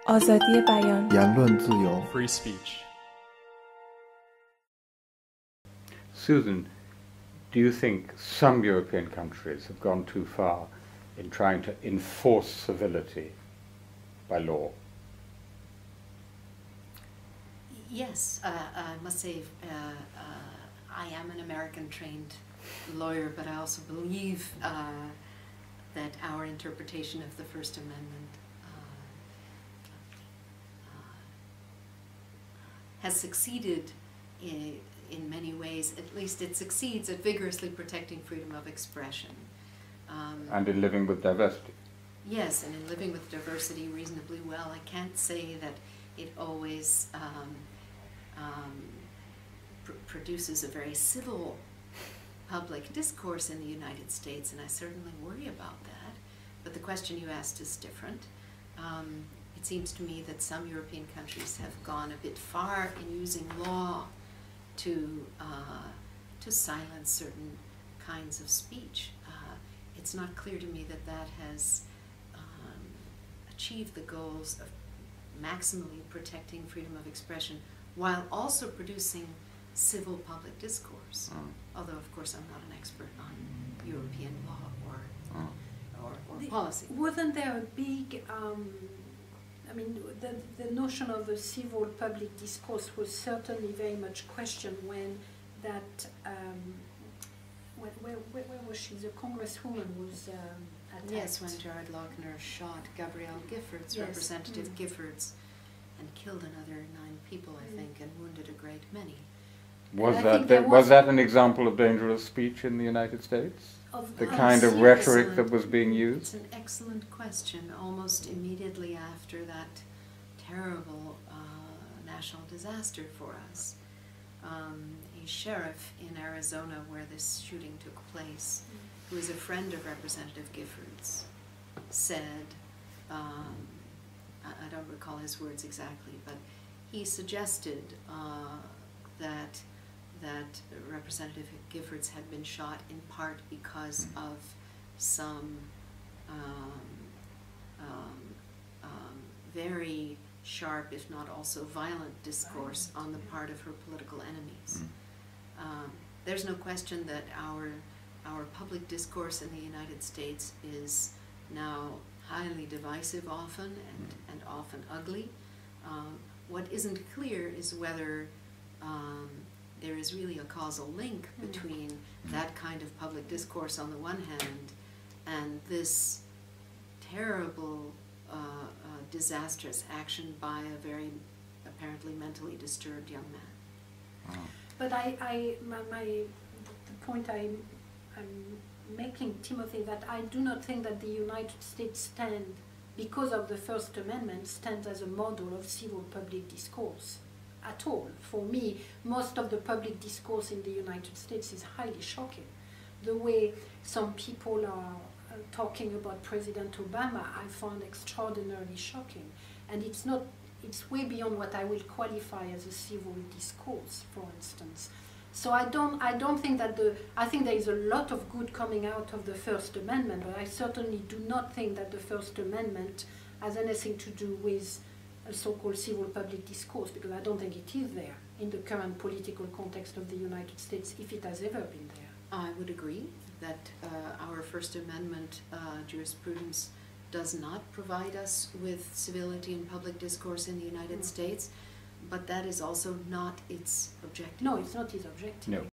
آزادی بیان،言论自由 free speech. Susan, do you think some European countries have gone too far in trying to enforce civility by law? Yes, I must say I am an American-trained lawyer, but I also believe that our interpretation of the First Amendment has succeeded in many ways. At least it succeeds at vigorously protecting freedom of expression. And in living with diversity? Yes, and in living with diversity reasonably well. I can't say that it always produces a very civil public discourse in the United States, and I certainly worry about that. But the question you asked is different. It seems to me that some European countries have gone a bit far in using law to silence certain kinds of speech. It's not clear to me that that has achieved the goals of maximally protecting freedom of expression while also producing civil public discourse. Although, of course, I'm not an expert on European law or policy. Wasn't there a big, I mean, the notion of a civil public discourse was certainly very much questioned when that, where was she? The congresswoman was attacked. Yes, when Jared Loughner shot Gabrielle Giffords, yes. Representative Giffords, and killed another 9 people, I think, and wounded a great many. Was that an example of dangerous speech in the United States? The kind of rhetoric that was being used? It's an excellent question. Almost immediately after that terrible national disaster for us, a sheriff in Arizona where this shooting took place, who is a friend of Representative Giffords, said, I don't recall his words exactly, but he suggested that Representative Giffords had been shot in part because of some very sharp, if not also violent, discourse on the part of her political enemies. There's no question that our public discourse in the United States is now highly divisive often and often ugly. What isn't clear is whether there is really a causal link between that kind of public discourse on the one hand and this terrible, disastrous action by a very apparently mentally disturbed young man. But the point I'm making, Timothy, that I do not think that the United States because of the First Amendment, stands as a model of civil public discourse at all. For me, most of the public discourse in the United States is highly shocking. The way some people are talking about President Obama, I found extraordinarily shocking. And it's way beyond what I will qualify as a civil discourse, for instance. So I don't think that I think there is a lot of good coming out of the First Amendment, but I certainly do not think that the First Amendment has anything to do with a so-called civil public discourse, because I don't think it is there in the current political context of the United States, if it has ever been there. I would agree that our First Amendment jurisprudence does not provide us with civility in public discourse in the United States, but that is also not its objective. No, it's not its objective. No.